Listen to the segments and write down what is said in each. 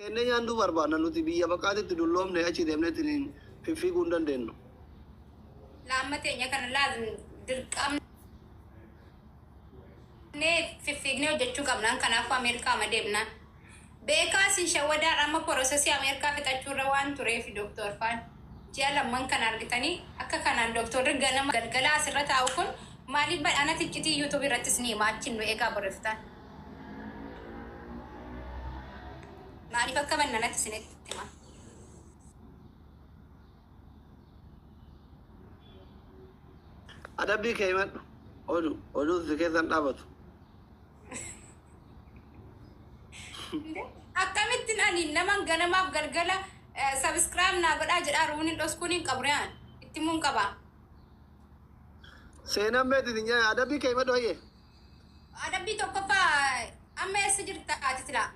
Enne nyaandu barbaanna nuti biyya baqaatitti dulloomne achi deemne tiniin fiiguu hin dandeenyu. Lama teenya kana laazim dirqamne fiignee hojjechuu qabnaan kanaafuu Ameerikaa ma deemna. Beekaa sin shawadaa amma porosesii Ameerikaa fixachuurra waan tureef Dooktor Faan ji'a lamman kan argitanii akka kanaan dooktorri ganama galgala asirra taa'u kun maaliif badhaana ticcitii yuutuub irrattis ni himaachin nu eegaa borreftaan. Maaliif akka bannanatti isinitti hima. Adabbii kee himadhu oduu si keessan dhaabatu. Akkamittiin ani naman ganamaaf galgala subscribe naa godhaa jedhaa ruunin dhoskuun hin qabu re'aan itti muun qabaa. Seenaan meetiin jaa adabbii kee himadhu hayyee. Adabbii tokkoffaa amma eessa jirta ati silaa?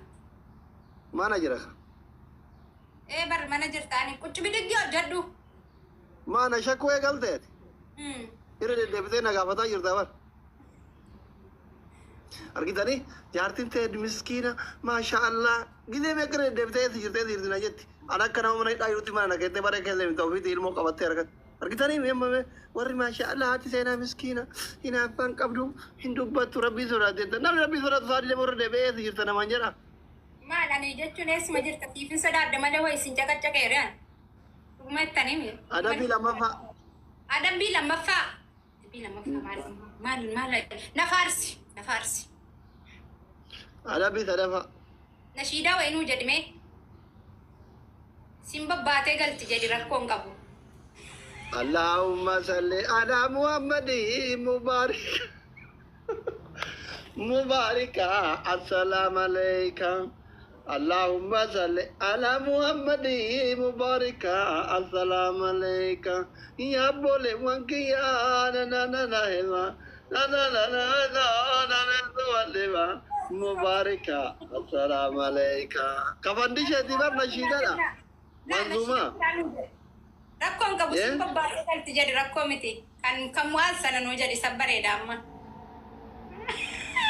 Mana jira. Bar mana jirtaani qucci bidigi hojjedhu. Mana shakkuu eegalteeti. Irra deddeebitee na gaafataa jirta bar. Argitanii jaartiin ta'e miskiina maasha Allah gizee meeqa deddeebitee jirti na jetti. Ana akka nama mana hidhaa jirutti mana nageettee bara keessa miti ofiitti ilmoo qabattee argata. Argitanii warri maasha Allah haati seenaa miskiina hinaaffaan qabdu hin dubbattu rabbii sodaatteetta. Namni rabbii sodaatu saadii lama irra deebi'ee jirta namaan jedha. Maalani jechuun eessuma jirta tiifin sodaadde malee waa isin caqacaqeeraan. Dhuguma ittanii adabbii lammaffaa. Adabbii lammaffaa. Adabbii lammaffaa maal nafaarsi. Adabbii sadaffaa. Nashiidaa wayinuu jedhime simba baatee galti jedhi rakkoon qabu. Allahumma salli ala Muhammadi mubarika assalamu alaikum. Allahumma salli ala Muhammadi mubarika assalamu alaikum. Ya bole wankiya na hema na mubarika assalamu alaikum. Kafandisha tibar nashidana manzuma. Rakkoon qabu simba baatee galti jedhi rakkoo miti kan waan sana nuu jedhi sabbareedha amma.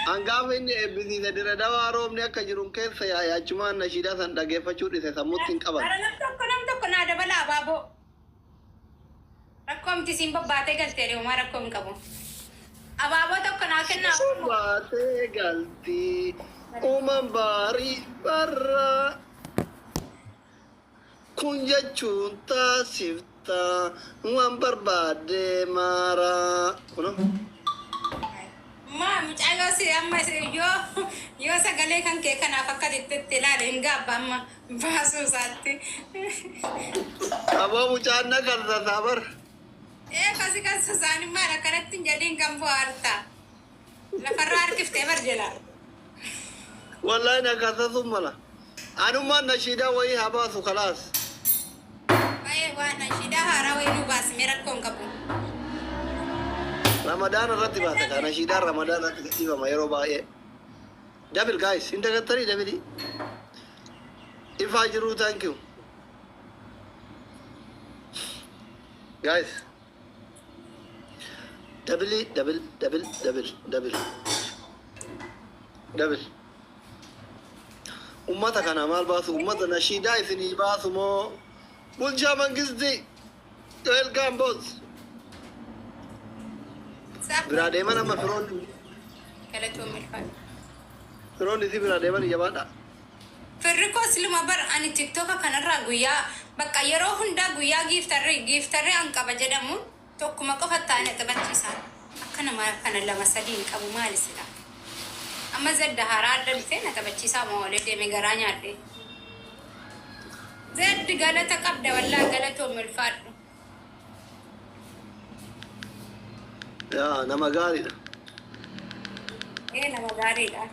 Angaafa inni eebbisiise dira dawaa roobni akka jiruun keessa yaachumaan nashiidaa san dhageeffachuu dhise sammuutti hin qaban. Nam tokko naa dabala abaaboo. Rakkoo miti simba baatee galtee deemumaa rakkoo hin qabu. Abaaboo tokko naa kennaa. Baatee galti uuman baarii barraa kun jechuun taasifta waan barbaade maaraa. Mucaa si amma yoo sagalee kan kee kanaaf akka jettetti ilaale hin gaabba amma baasuu isaatti. Aboo mucaan na kalsasaa bar. Kasi kalsasaan maal akkanatti hin jedhiin kan bo'aarta. Lafarraa harkiftee bar jala. Wallahi na kalsasuun mala. Anummaan nashiidaa wayii haa baasu kalaas. Baay'ee waan nashiidaa haaraa wayii nu baasimee rakkoon qabu. Ramadan irratti baata kana nashiidaan Ramadan irratti gadhiifama yeroo baay'ee. Dabil guys hin dagattarii dabili. Ifaa jiruu thank you. Guys. Dabil. Ummata kana maal baasu ummata nashiidaa isinii baasu moo bulchaa mangistii welcome boss. Berada mana mas Ron? Kalau tu mirfan. Ron di sini berada mana ya mana? Ferriko selama bar ani TikTok akan ragu ya. Baka yero hunda guya giftare angka baca damu. Tok mako fatanya tebat cisan. Akan nama akan lama sadin kamu malis lah. Amma zed dahara ada di sana tebat cisan mau oleh dia megaranya ada. Zed gala takab dah wallah gala tu mirfan. Ya, nama gari dah. Nama gari dah.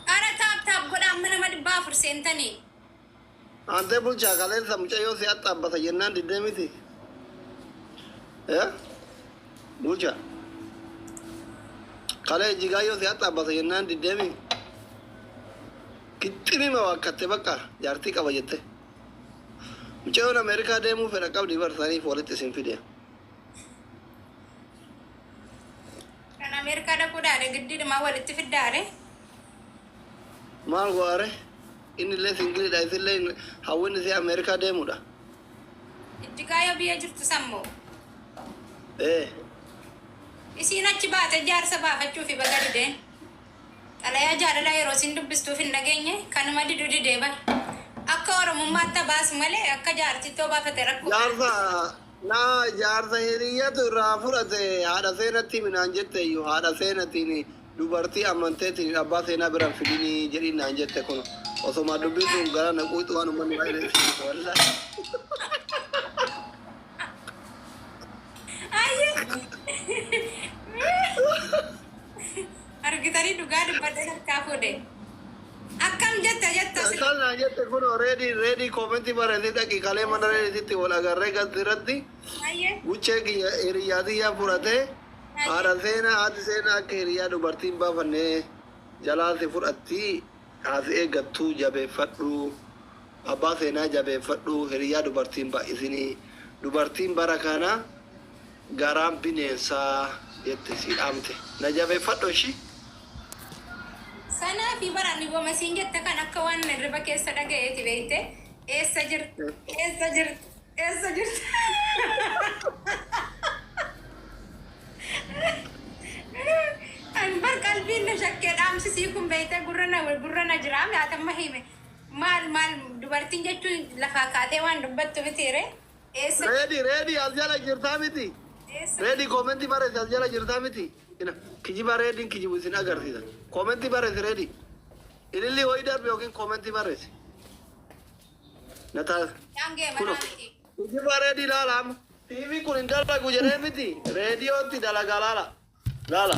Ara tap guna mana mana bafur sentani. Ante bulcha kalian sampai yo siat apa saja nanti demiti. Ya, bulcha. Kalian jika yo siat apa saja nanti demi. Kitini mau kate baka, jarti kawajete. Mucau Amerika demu ferakau di barsani politis infidia. Amerika ada kuda ada gede de mawal itu fidare. maal goare inni illee singiliidha isillee hawwinni isii Ameerikaa deemudha. Ijjigaayo biyya jirtu sammoo. Isiin achi baate jaarsa baafachuufi baga dideen. Xalayaa jaalalaa yeroo isin dubbistuuf hin dhageenye kanuma diduu didee bara. Akka Oromummaatti baasu malee akka jaartittoo baafate rakkoo. Jaarsa hiriyyatu irraa fudhate haadha seenatti minaan jette iyyuu haadha seenatiin dubartii amanteetiin abbaa seenaa biraan fidinii jedhiin naan jette kun osoma dubbisuun gara naquutu waan uummanni baay'ee wallaahi. Argitanii dhugaa dubbadhee harkaa fuudhe. Akkam jetta. Akkan naan jette kun reedii koomentii barreessee daqiiqaalee mana reediitti wal agarree galtiirratti guchee kiyya hiriyyaatii fudhatee haati seenaa akka hiriyyaa dubartiin baafannee jalaasi fudhatti haati eeggattuu jabeeffadhu abbaa seenaa jabeeffadhu hiriyyaa dubartiin baay'isinii dubartiin bara kana garaan bineensaa jette si dhaamte na jabeeffadhu ishii. Sana fi barani goma siin jette kan akka waan hirriba keessa dhaga'eeti beekte eessa jirti. An bar qalbiin na shakkee dhaamsisii kun beekte gurra na jiraam yaatamma hime maal dubartiin jechuun lafaa kaatee waan dubbattu mitiire eessa. Reedii as jala jirtaa miti. Reedii koomentii barreessi as jala jirtaa miti. Kijiba reediin kijibu isin agarsiisa. Koomentii barreessi reedii. Ililli ho'i darbe yookiin koomentii barreessi. Nataa. Kijiba reedii laala amma. TV kun hin dalagu jedhee miti. Reediyootti dalagaa laala. Laala.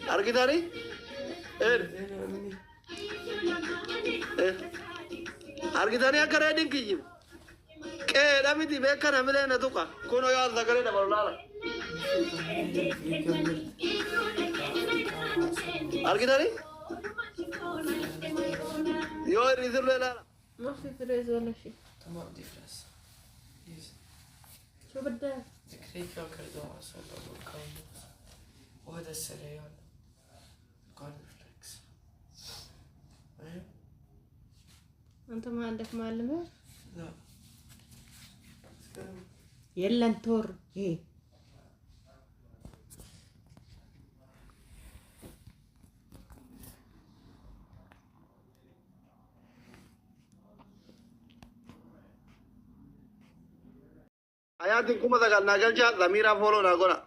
Argitanii? Argitanii akka reediin kijibu. Qeedha miti beekana milee na tuqa kunoo yaa sagalee dabalu laala. Argitanii? Yoo hir'isullee laala. ما في فريز ولا شيء. تمام دي فريز. شو بدك؟ تكريكة وكردون عسل وكاندوس وهذا السريال كورن فليكس. أيوه. أنت ما عندك معلمة؟ لا. يلا نتور إيه. Hayaatiin kuma sagal nagalchaa Zamiraa fooloo naa godha.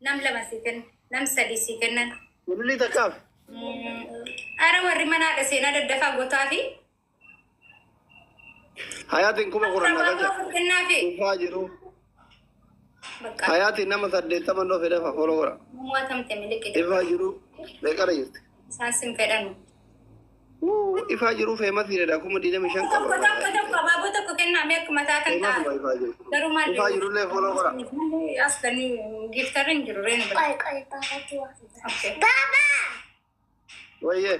Nam lama si kenna nam sadii si kennan. Mulli takkaaf. Ara warri manaadha seenaa daddafaa gotaa fi. Hayaatiin kuma kudhan nagalchaa. Kennaafi. Dhufaa jiru. Hayaatiin nama 80 dhoo fedhafa fooloo godha. Mootamte miliqite. Dhufaa jiru beekara jirti. Isaan sin fedhanu. Ifaa jiru feemas hidhedha kuma 25 qaba. Tokko abaaboo tokko kenname akkuma taatan ta'a. Garuu maal Ifaa jirullee fooloo godha. as kan giftarri hin jiru reenu bira. Baba! Wayyee.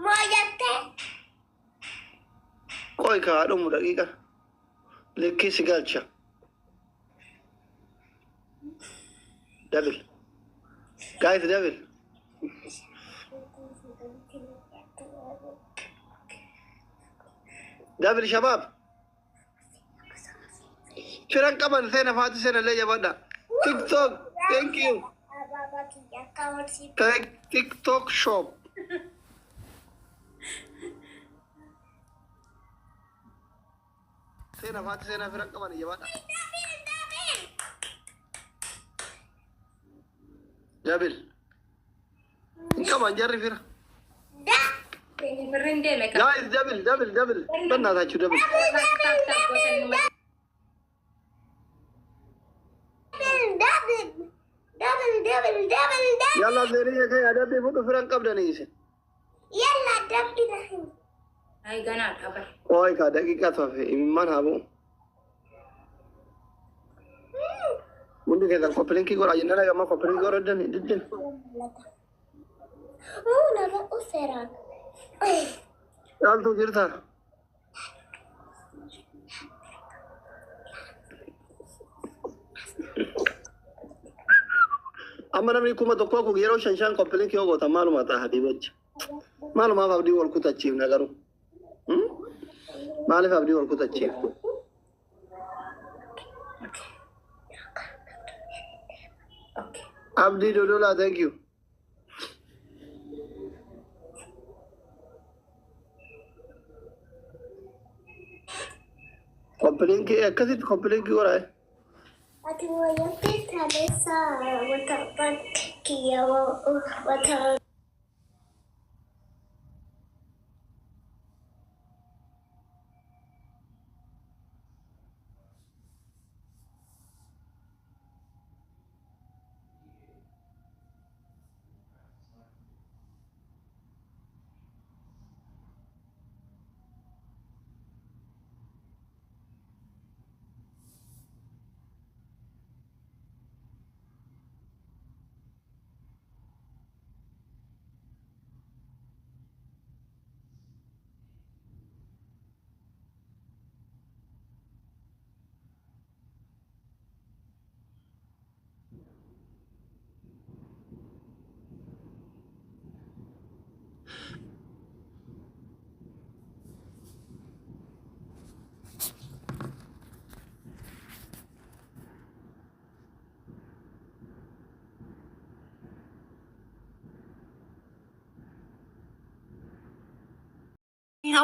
Moyatte! Qoy kaa dhumu daqiiqa. Likkii si galcha. Dabil. Guys, dabil. Dabil shabab. Firan qaban seena faati seena lee jabadha. TikTok, thank you. TikTok shop. Seena faati seena firan qaban jabadha. Dabil. Qaban jarri fira. Birrin deeme kan. Guys, dabil. Bannaataa dabil. Yalla zeeriya kee adabbii fudhu firan qabdanii isin. Yalla dabbi dahin. Ay ganaa dhabar. Qoy kaa daqiiqa toofe imimmaan haa bu'u. Hundi keessan koppilinkii godhaa jennaan egaa amma koppilinkii godhaddan diddin. Nama useran. Yaaltu jirta. amma namni kuma tokko ku yeroo shanshan kompilinki yoo goota maaluma ta'a habiibacha maalumaaf abdii wal kutachiifna garuu maaliif abdii wal kutachiif abdii dodola thank you kompilinki akkasitti kompilinki goraa Ati moyatti tadessa wata kiya wata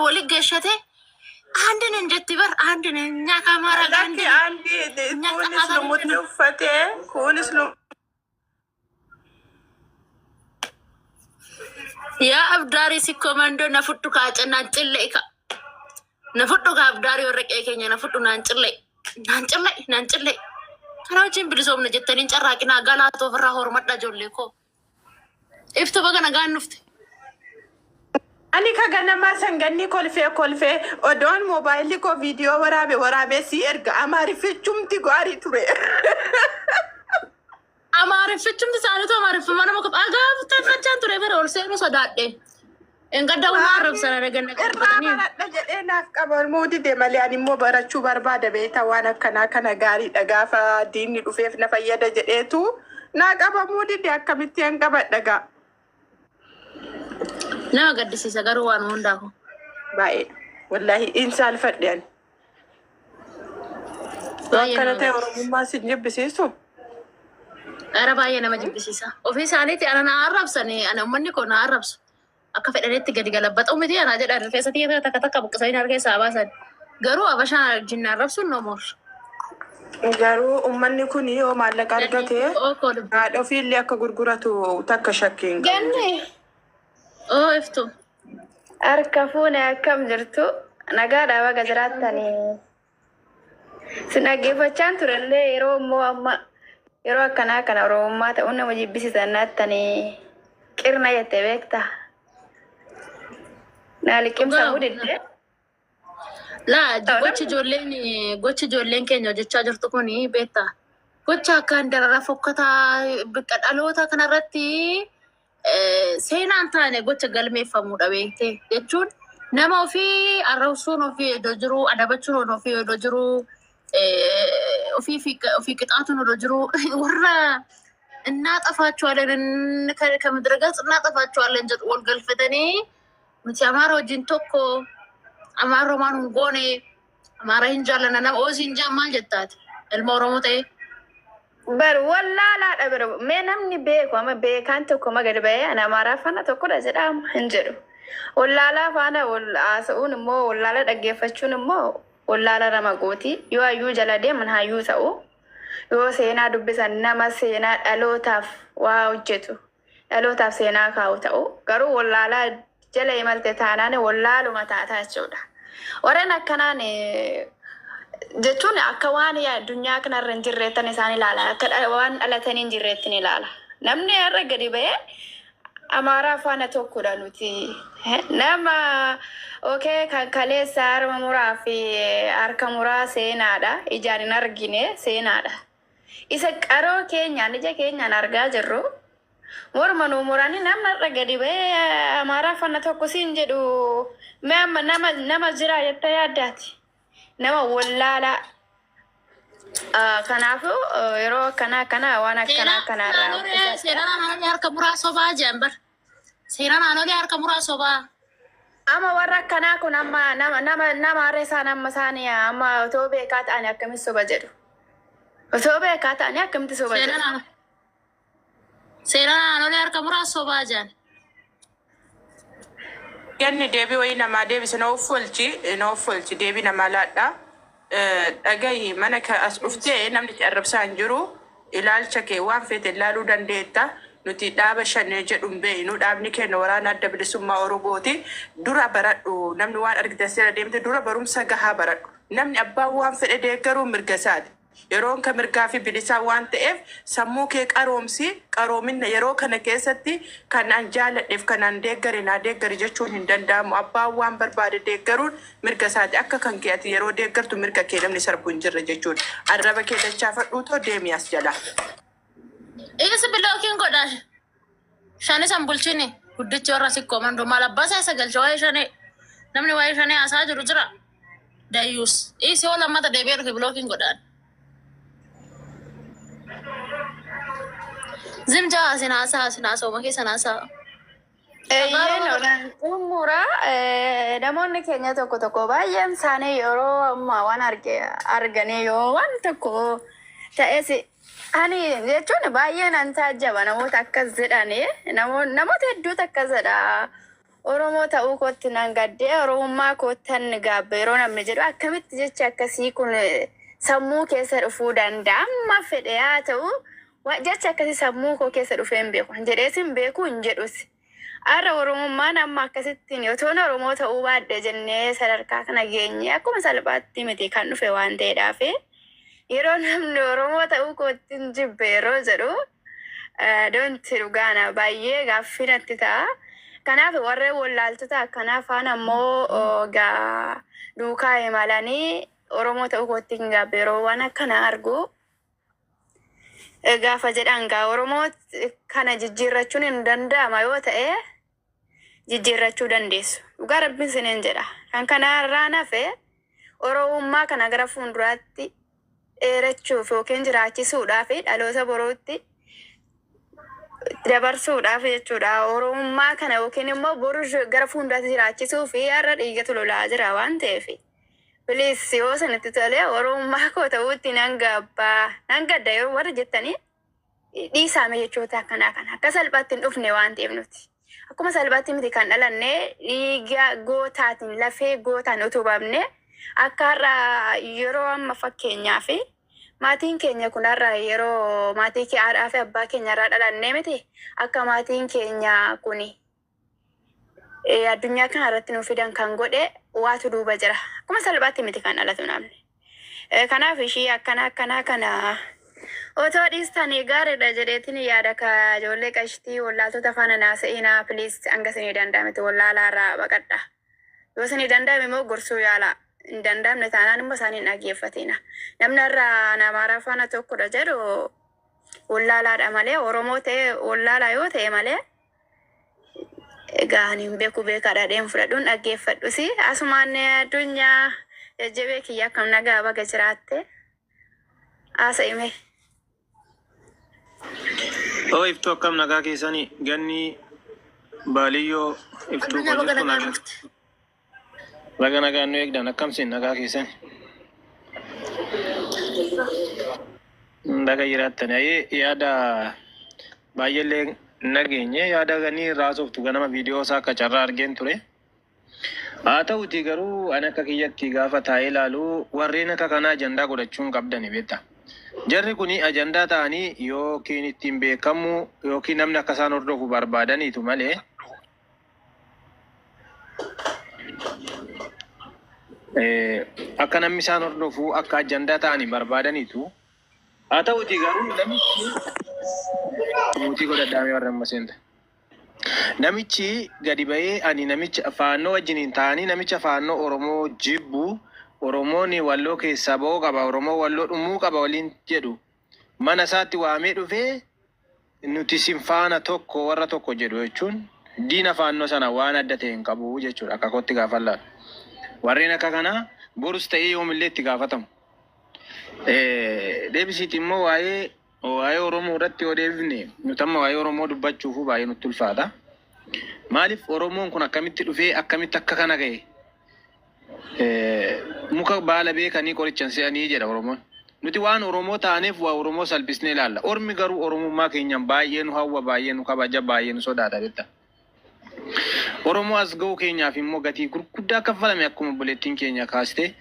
ወል ገሸተ አንድን እንድትበር አንድን እኛ ካማራ ጋንዲ አንዲ ኩንስ ለሞት ነው ፈቴ ኩንስ ነው ያ አብዳሪ ሲኮማንዶ ነፍጡ ካጨና ጭለይካ ነፍጡ ከአብዳሪ ወረቀ ከኛ ነፍጡ ናንጭለይ ከራችን ብልሶም ነጀተን ጨራቂና ጋላቶ ፍራ ሆርመዳ ጆሌኮ ኢፍቶ በገና ጋንፍት Ani kaganama sangani kolfe odon mobile ko video warabe si erga amari fechumti gwari ture amari fechumti sanu to amari fumana mo aga tafachan ture bere ol seno sodade engada una arab sara daga nakani da jede naf kabar modi de mali ani mo barachu barbada be ta wana kana gari daga fa dini dufef na fayyada jede tu na kaba modi de akabiti an kaba daga na gadisi sagaru wan honda ko bae wallahi insal fadyan kana te orumma sinjibisisu araba yana majibisisa office aneti ana arabsani ana manni ko na arabs akka fedaletti gadi galabato miti ana jeda rifesati taka buqsaina arge sabasan garu abasha jinna arabsu no more garu ummanni kuni o malaka argate ado fili akka gurguratu takka shakkin ganne Oh, iftu. Arkafuna akkam jirtu nagaadha waga jiraatani. Sinaggeeffachaan turellee yeroo immoo amma yeroo akkanaa kana Oromummaa ta'uun nama jibbisiisan naattani qirna jette beekta. Naa liqimsamuu didde. Laa gochi ijoolleen keenya hojjechaa jirtu kuni beekta. Gocha akkaan darara fokkataa biqqa dhaloota kanarratti seenaan taane gocha galmeeffamudha beekte jechuun nama ofii arrabsuun ofii iddoo jiru adabachuun ofii iddoo jiru ofii qixaatuun iddoo jiru warra እናጠፋቸዋለን ከምድረ ገጽ እናጠፋቸዋለን ጀጥ ወልገልፈተኔ ምቲ አማራ ወጅን ቶኮ አማራ ማኑን ጎኔ አማራ እንጃለና ነው ኦዚ እንጃ ማል ጀታት elmoromote bar wallala dabar me namni beeko ama beekan tokko magad baye ana mara fana tokko da jedam hinjeru wallala fana wallasuun mo wallala dageeffachuun mo wallala ramagoti yo ayu jalade man hayu ta'u yo seena dubbisan nama seena dhalotaaf waa hojjetu dhalotaaf seena kaa'u ta'u garuu wallala jala imalte taanane wallaaluma taataachuudha wareen akkanaan jechuun akka waan addunyaa kanarra hin jirreettan isaan ilaala akka waan dhalatanii hin jirreettin ilaala namni har'a gadi ba'ee amaaraa faana tokkodha nuti nama okay kan kaleessa harma muraa fi harka muraa seenaadha ijaan hin argine seenaadha isa qaroo keenyaan ija keenyaan argaa jirru mormanuu muranii namni har'a gadi ba'ee amaaraa faana tokko siin jedhu nama jira jetta yaaddaati nama wallala Kanaafuu yeroo akkanaa waan akkanaa irraa Seeraan aanolee harka muraa sobaa jedhan seeraan aanolee harka muraa sobaa. amma warra akkanaa kun amma nama harree isaan amma isaanii amma otoo beekaa ta'anii akkamitti soba jedhu. Otoo beekaa ta'anii akkamitti soba jedhu. Seeraan aanolee harka muraa sobaa jedhan. Ganni deebii wayii namaa deebise na uffolchi deebii namaa laadhaa. Dhagayi mana as dhuftee namni arrabsaa hin jiru ilaalcha kee waan feete ilaaluu dandeetta. Nuti dhaaba shanee jedhuun beeynu dhaabni keenya waraana adda bilisummaa Oromooti. Dura baradhu namni waan argitan seera deemte dura barumsa gahaa baradhu. Namni abbaan waan fedhe deeggaruu mirga isaati. Yeroon ka mirgaa fi bilisaa waan ta'eef sammuu kee qaroomina yeroo kana keessatti kanaan jaaladheef kanaan deeggare naa deeggare jechuun hin danda'amu. Abbaan waan barbaade deeggaruun mirga isaati. Akka kan kee ati yeroo deeggartu mirga kee namni sarbu hin jirre jechuudha. Arraba kee dachaafadhuu too deemii as jala. Isi bilookiin godhaa shani san bulchini guddichi warra sikkoo mandoo maal abbaa isaa sagalcha waa'ee shanii namni waa'ee shanii haasaa jiru jira. Dayyuus isi yoo lammata deebi'ee dhufe bilookiin godhaan. Zimjaa sinaasaa uma keessa naasaa. Xumura namoonni keenya tokko baay'een isaanii yeroo ammaa waan arganii yoo waan tokko ta'es ani jechuun baay'een an taajjaba namoota akkas jedhanii namoota hedduutu akkas jedha. Oromoo ta'uu kootti nan gaddee Oromummaa koottan gaabbe yeroo namni jedhu akkamitti jecha akkasii kun sammuu keessa dhufuu danda'a. Amma fedhe haa ta'u jecha akkasii sammuu koo keessa dhufee hin beeku. Jedheesin beeku hin jedhus. Arra Oromummaan amma akkasittiin yotoon Oromoo ta'uu baadde jennee sadarkaa kana geenye akkuma salphaatti miti kan dhufe waan ta'eedhaaf yeroo namni Oromoo ta'uu kootti jibbe yeroo jedhu doonti dhugaana baay'ee gaaffii natti ta'a. Kanaaf warreen wallaaltota akkanaa afaan ammoo duukaa imalanii Oromoo ta'uu kootti hin gaabbe yeroo waan akkana argu. Gaafa jedhan Oromoo kana jijjiirrachuun hin danda'ama yoo ta'e jijjiirrachuu dandeessu. Dhugaa rabbiin siniin jedha. Kan kanarraa nafe Oromummaa kana gara fuulduraatti dheerachuuf yookiin jiraachisuudhaaf dhaloota borootti dabarsuudhaaf jechuudha. Oromummaa kana yookiin immoo boru gara fuulduraatti jiraachisuu fi har'a dhiigatu lolaa jira waan ta'eef. Bilis yoo sanitti tolee Oromummaa koo ta'uutti nan gadda yeroo warra jettanii dhiisaame jechoota akkanaa kana akka salphaatti hin dhufne waan ta'eef nuti. Akkuma salphaatti miti kan dhalanne dhiiga gootaatiin lafee gootaan utubamne akka har'a yeroo amma fakkeenyaa fi maatiin keenya kun har'a yeroo maatii haadhaa fi abbaa keenya irraa dhalannee miti akka maatiin keenya kun addunyaa kana irratti nuuf fidan kan godhe waatu duuba jira. Akkuma salphaatti miti kan dhalatu namni. Kanaaf ishii akkanaa kana otoo dhiistanii gaariidha jedheetiin yaada ka ijoollee qashtii wallaaltota faana naasa'inaa piliis hanga isinii danda'ametti wallaalaa irraa baqadha. Yoo isinii danda'ame immoo gorsuu yaala. Hin danda'amne taanaan immoo isaanii hin dhaggeeffatina. Namni irraa namaaraa faana tokkodha jedhu wallaalaadha malee Oromoo ta'e wallaalaa yoo ta'e malee egaa hin beeku beekaadha deemu fudhadhuun dhaggeeffadhusi. Asumaan addunyaa jajjabee kiyya akkam nagaa baga jiraatte haasa'ime. Iftuu akkam nagaa keessanii ganni baaliyyoo iftuu baga nagaan nu eegdan akkamsin nagaa keessan naga jiraattan yaada baay'eellee nageenye yaada ganii raasoftu ganama viidiyoo isaa akka carraa argeen ture. Haa ta'uti garuu ani akka kiyyatti gaafa taa'ee ilaalu warreen akka kanaa ajandaa godhachuun qabdani beekta. Jarri kuni ajandaa ta'anii yookiin ittiin beekamu yookiin namni akka isaan hordofu barbaadaniitu malee akka namni isaan hordofu akka ajandaa ta'anii barbaadaniitu. Haa ta'uti garuu namichi muutii godhadhaamee warra amma seenta. Namichi gadi ba'ee ani namicha faannoo wajjiniin ta'anii namicha faannoo Oromoo jibbu Oromoon walloo keessaa ba'uu qaba Oromoo walloo dhumuu qaba waliin jedhu mana isaatti waamee dhufee nuti sinfaana tokko warra tokko jedhu jechuun diina faannoo sana waan adda ta'e hin qabu jechuudha akka kootti gaafallaan. Warreen akka kanaa borus ta'ee yoomillee itti gaafatamu. Deebisiiti immoo waa'ee Oromoo irratti yoo deebifne nuti amma waa'ee Oromoo dubbachuuf baay'ee nutti ulfaata. Maaliif Oromoon kun akkamitti dhufee akkamitti akka kana ga'e? Muka baala beekanii qorichan se'anii jedha Oromoon. Nuti waan Oromoo taaneef waa Oromoo salphisnee ilaalla. Ormi garuu Oromummaa keenyaan baay'ee nu hawwa, baay'ee nu kabaja, baay'ee nu sodaata jetta. Oromoo as ga'uu keenyaaf immoo gatii gurguddaa kaffalame akkuma buleettiin keenya kaaste.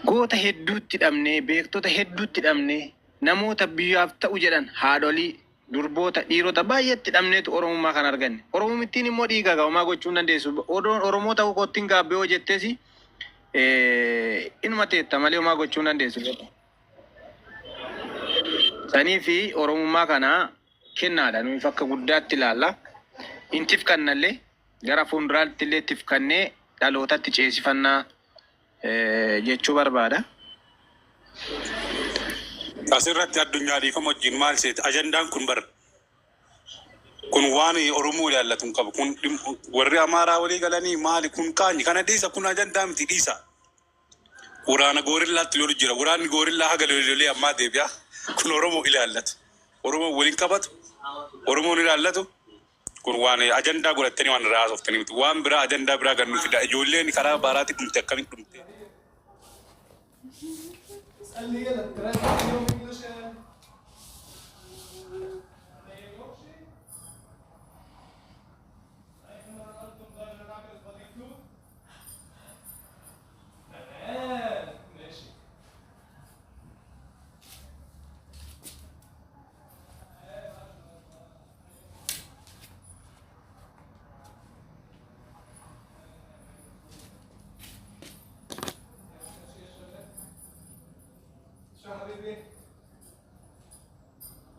Goota hedduutti dhabnee, beektota hedduutti dhabnee, namoota biyyaaf ta'u jedhan haadholii, durboota, dhiirota baay'eetti dhabneetu Oromummaa kan arganne. Oromomittiin immoo dhiiga ga'umaa gochuu hin dandeessu. Oromoo ta'uu kottiin gaabbee hoo jetteesi inuma teetta malee homaa gochuu hin dandeessu. Sanii fi Oromummaa kana kennaadha. Nuyi fakka guddaatti ilaalla. Intif kannallee gara fuulduraatti illee tifkannee dhalootatti ceesifannaa jechuu barbaada. Asirratti addunyaa dhiifama wajjin maal seeti ajandaan kun bar kun waan Oromoo ilaallatu hin qabu kun warri Amaaraa walii galanii maali kun kaanyi kana dhiisa kun ajandaa miti dhiisa. Waraana goorillaatti lolu jira waraanni goorillaa haga lolee ammaa deebi'a kun Oromoo ilaallatu Oromoo waliin qabatu Oromoon ilaallatu kun waan ajandaa godhatanii waan raasoftanii miti waan biraa ajandaa biraa gannu fida ijoolleen karaa baaraatti dhumte akkamitti dhumte.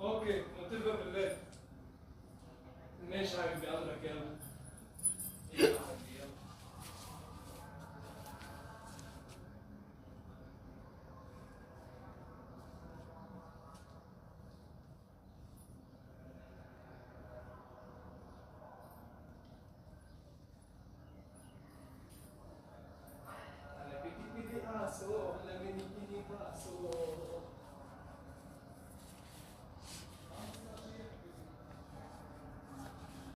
اوكي نتفق بالليل ماشي حبيبي امرك يلا انا بدي اعصر انا بدي اعصر